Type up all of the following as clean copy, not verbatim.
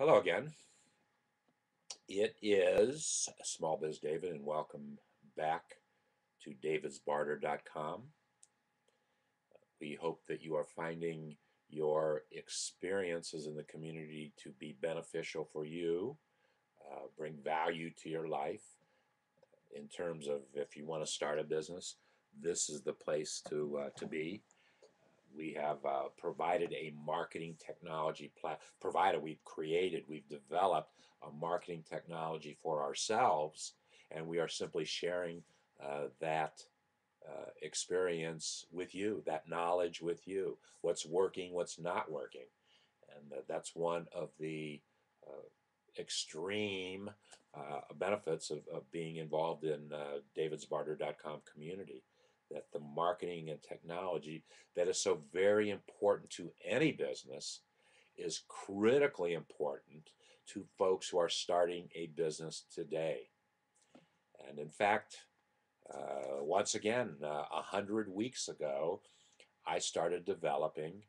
Hello again. It is Small Biz David, and welcome back to davidsbarter.com. We hope that you are finding your experiences in the community to be beneficial for you, bring value to your life in terms of if you want to start a business. This is the place to be. We have provided a marketing technology we've developed a marketing technology for ourselves, and we are simply sharing that experience with you, that knowledge with you, what's working, what's not working. And that's one of the uh, extreme benefits of being involved in davidsbarter.com community, that the marketing and technology that is so very important to any business is critically important to folks who are starting a business today. And in fact, once again, 100 weeks ago, I started developing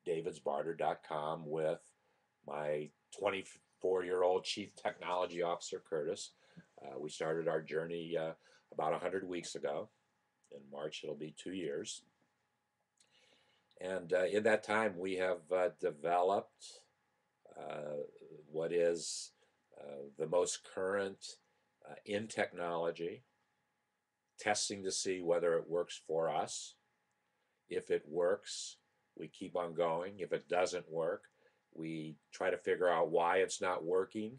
davidsbarter.com with my 24-year-old chief technology officer, Curtis. We started our journey about 100 weeks ago. In March, it'll be 2 years. And in that time, we have developed uh, what is the most current in technology, testing to see whether it works for us. If it works, we keep on going. If it doesn't work, we try to figure out why it's not working,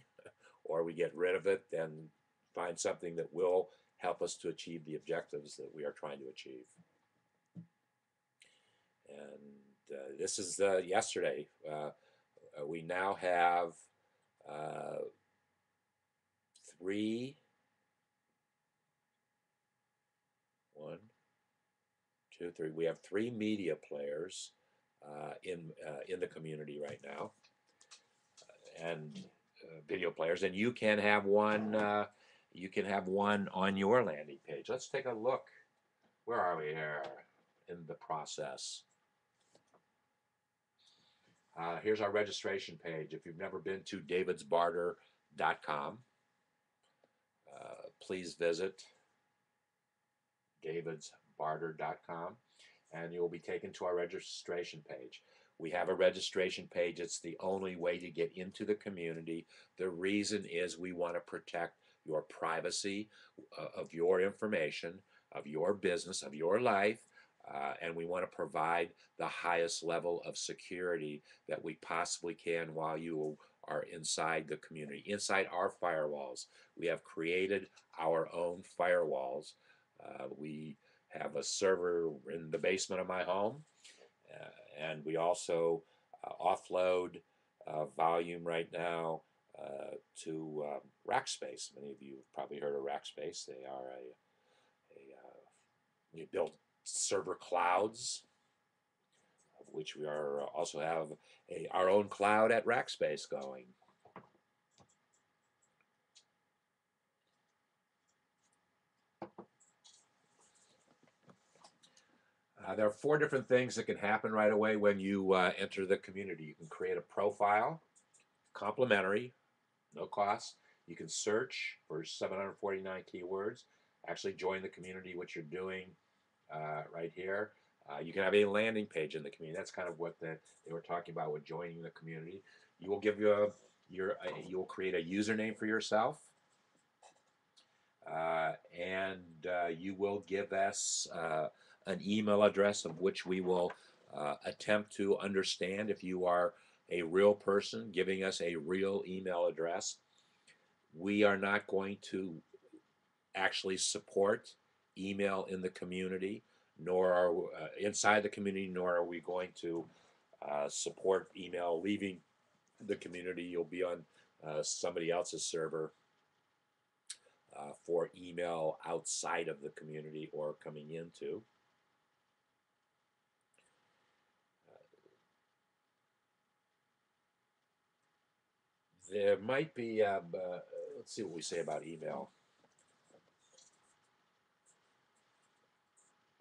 or we get rid of it and find something that will help us to achieve the objectives that we are trying to achieve. And this is yesterday. We now have uh, three, one, two, three. We have three media players in the community right now, and video players, and you can have one. You can have one on your landing page. Let's take a look. Where are we here in the process? Here's our registration page. If you've never been to davidsbarter.com, please visit davidsbarter.com and you'll be taken to our registration page. We have a registration page. It's the only way to get into the community. The reason is we want to protect your privacy of your information, of your business, of your life, and we want to provide the highest level of security that we possibly can while you are inside the community, inside our firewalls. We have created our own firewalls. We have a server in the basement of my home, and we also offload volume right now to Rackspace. Many of you have probably heard of Rackspace. They are we build server clouds, of which we are also have our own cloud at Rackspace going. There are four different things that can happen right away when you enter the community. You can create a profile, complimentary, no cost. You can search for 749 keywords. Actually join the community, what you're doing right here. You can have a landing page in the community. That's kind of what they were talking about with joining the community. You will give you you will create a username for yourself, and you will give us an email address of which we will attempt to understand if you are a real person, giving us a real email address. We are not going to actually support email in the community, nor are inside the community, nor are we going to support email leaving the community. You'll be on somebody else's server for email outside of the community or coming into. There might be, let's see what we say about email.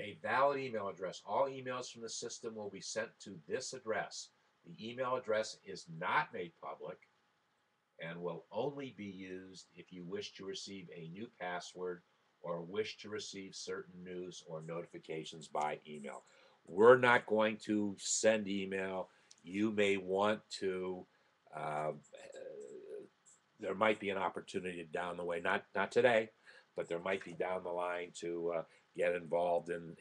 A valid email address. All emails from the system will be sent to this address. The email address is not made public. and will only be used if you wish to receive a new password or wish to receive certain news or notifications by email. We're not going to send email. You may want to, uh, there might be an opportunity down the way, not today, but there might be down the line to get involved in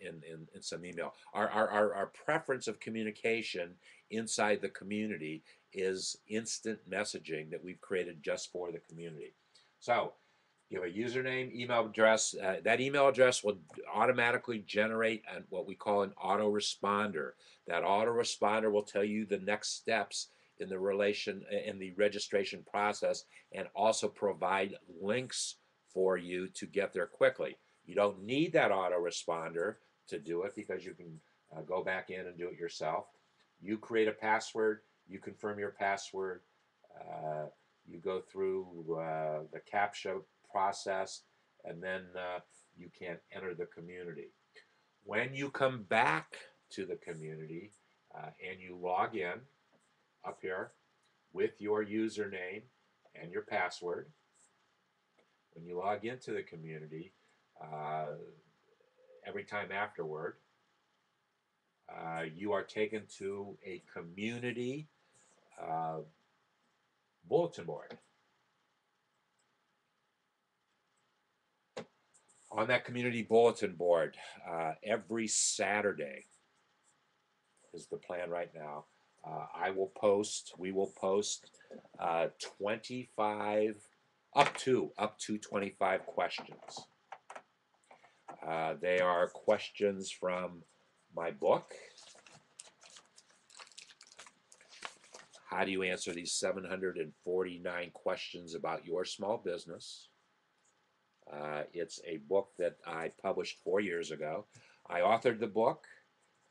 some email. Our preference of communication inside the community is instant messaging that we've created just for the community. So you have a username, email address. That email address will automatically generate what we call an autoresponder. That autoresponder will tell you the next steps in the registration process, and also provide links for you to get there quickly. You don't need that autoresponder to do it, because you can go back in and do it yourself. You create a password, you confirm your password, uh, you go through the CAPTCHA process, and then you can enter the community. When you come back to the community and you log in up here with your username and your password, when you log into the community, uh, every time afterward, you are taken to a community uh, bulletin board. On that community bulletin board, every Saturday is the plan right now. We will post 25, up to 25 questions. They are questions from my book. How do you answer these 749 questions about your small business? It's a book that I published 4 years ago. I authored the book,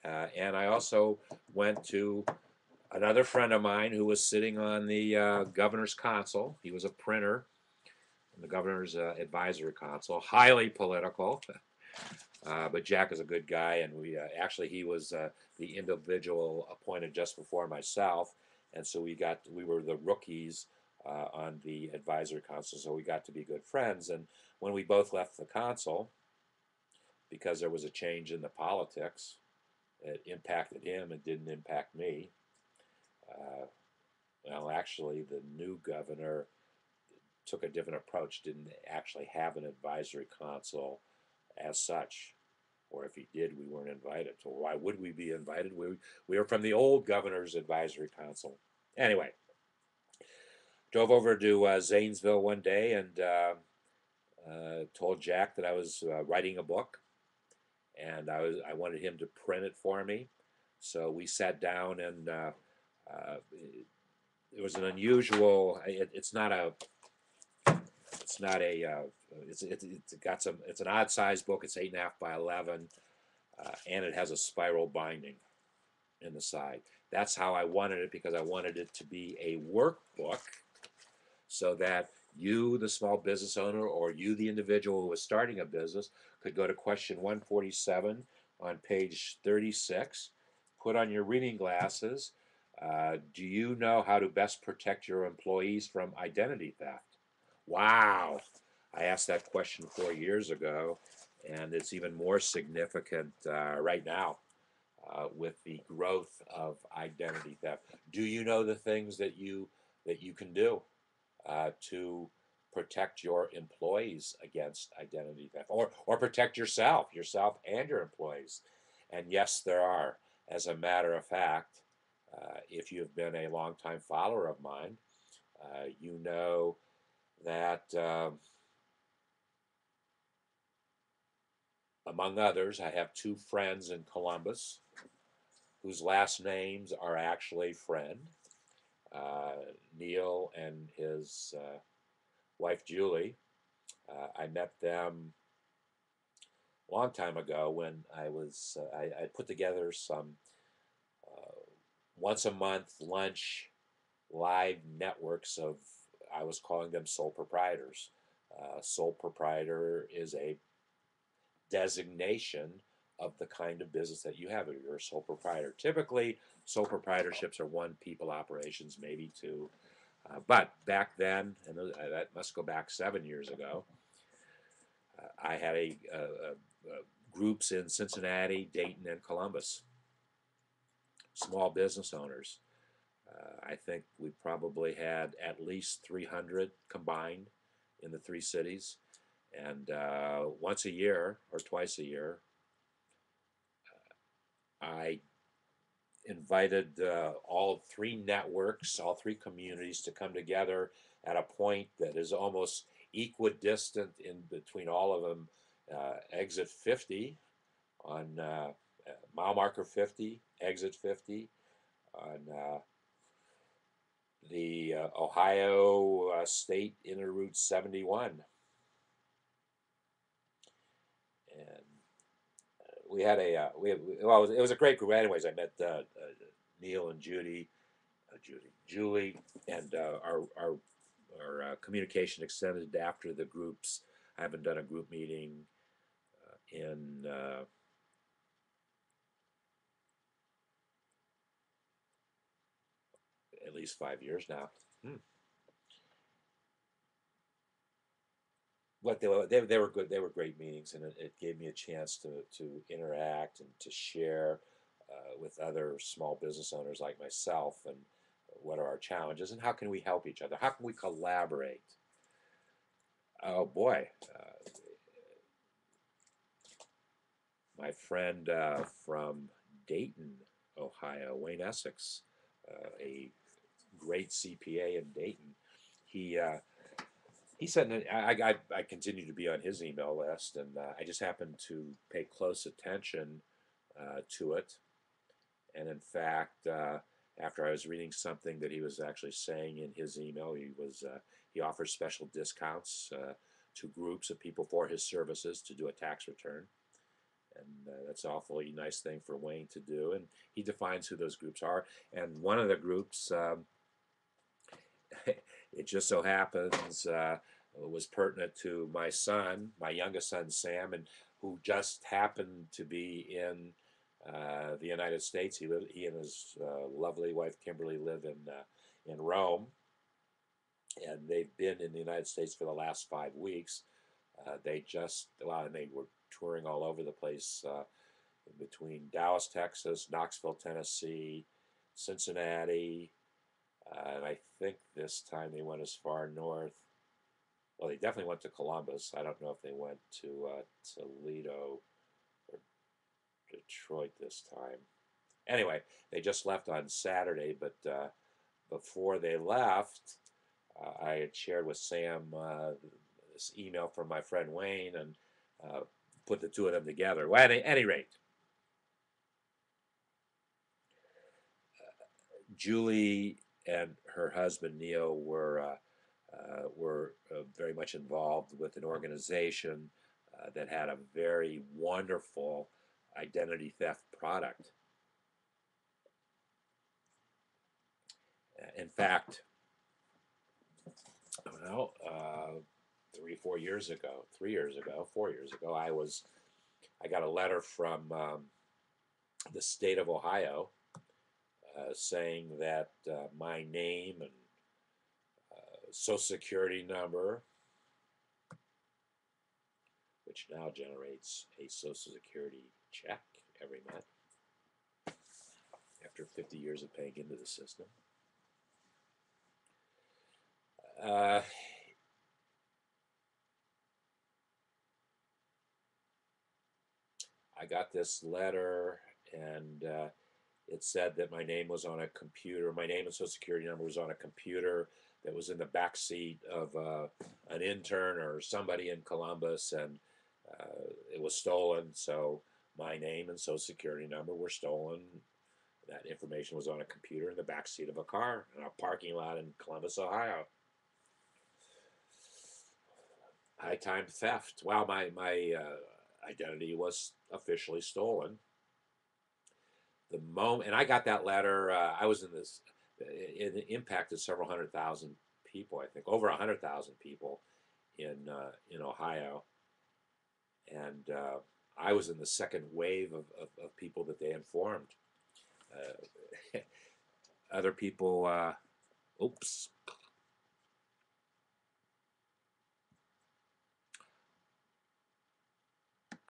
and I also went to another friend of mine who was sitting on the governor's council. He was a printer in the governor's advisory council, highly political. But Jack is a good guy, and he was the individual appointed just before myself, and so we were the rookies on the advisory council, so we got to be good friends. And when we both left the council, because there was a change in the politics, it impacted him. It didn't impact me. Uh, well, actually, the new governor took a different approach. Didn't actually have an advisory council as such, or if he did, we weren't invited. So why would we be invited? We were from the old governor's advisory council. Anyway, drove over to Zanesville one day and told Jack that I was writing a book, and I wanted him to print it for me. So we sat down, and it was an unusual. It's not a. It's not a. It's got some. It's an odd size book. It's 8.5 by 11. And it has a spiral binding in the side. That's how I wanted it, because I wanted it to be a workbook, so that you, the small business owner, or you, the individual who was starting a business, could go to question 147 on page 36, put on your reading glasses. Do you know how to best protect your employees from identity theft? Wow. I asked that question 4 years ago, and it's even more significant right now with the growth of identity theft. Do you know the things that you can do to protect your employees against identity theft, or protect yourself and your employees? And yes, there are. As a matter of fact, if you've been a longtime follower of mine, you know that among others, I have two friends in Columbus whose last names are actually Friend. Neil and his wife Julie. I met them a long time ago when I put together some once a month lunch live networks of, I was calling them sole proprietors. Sole proprietor is a designation of the kind of business that you have if you're a sole proprietor. Typically, sole proprietorships are one people operations, maybe two. But back then, and that must go back 7 years ago, I had groups in Cincinnati, Dayton, and Columbus, small business owners. I think we probably had at least 300 combined in the three cities. And once a year or twice a year, I invited all three networks, all three communities to come together at a point that is almost equidistant in between all of them. Exit 50 on mile marker 50, exit 50 on the Ohio State Interroute 71. And we had well, it was a great group. Anyways, I met Neil and Julie, and our communication extended after the groups. I haven't done a group meeting in at least 5 years now. What they were good. They were great meetings, and it gave me a chance to interact and to share with other small business owners like myself, and what are our challenges, and how can we help each other? How can we collaborate? Oh boy, my friend from Dayton, Ohio, Wayne Essex, a great CPA in Dayton. He said, and I continue to be on his email list, and I just happened to pay close attention to it. And in fact, after I was reading something that he was actually saying in his email, he offers special discounts to groups of people for his services to do a tax return. And that's an awfully nice thing for Wayne to do. And he defines who those groups are. And one of the groups, it just so happens, was pertinent to my son, my youngest son, Sam, and who just happened to be in the United States. He and his lovely wife, Kimberly, live in Rome. And they've been in the United States for the last 5 weeks. They were touring all over the place between Dallas, Texas, Knoxville, Tennessee, Cincinnati, and I think this time they went as far north. Well, they definitely went to Columbus. I don't know if they went to Toledo or Detroit this time. Anyway, they just left on Saturday, but before they left, I had shared with Sam this email from my friend Wayne, and put the two of them together. Well, at any rate, Julie and her husband Neil were very much involved with an organization that had a very wonderful identity theft product. In fact, well, 3 years ago, 4 years ago, I got a letter from the state of Ohio saying that my name and social security number, which now generates a social security check every month after 50 years of paying into the system. I got this letter, and it said that my name was on a computer. My name and social security number was on a computer that was in the back seat of an intern or somebody in Columbus, and it was stolen. So my name and social security number were stolen. That information was on a computer in the back seat of a car in a parking lot in Columbus, Ohio. High-time theft. Wow, my identity was officially stolen. The moment, and I got that letter, I was in this, it impacted several 100,000 people, I think, over 100,000 people in Ohio. And I was in the second wave of people that they informed. Other people, oops,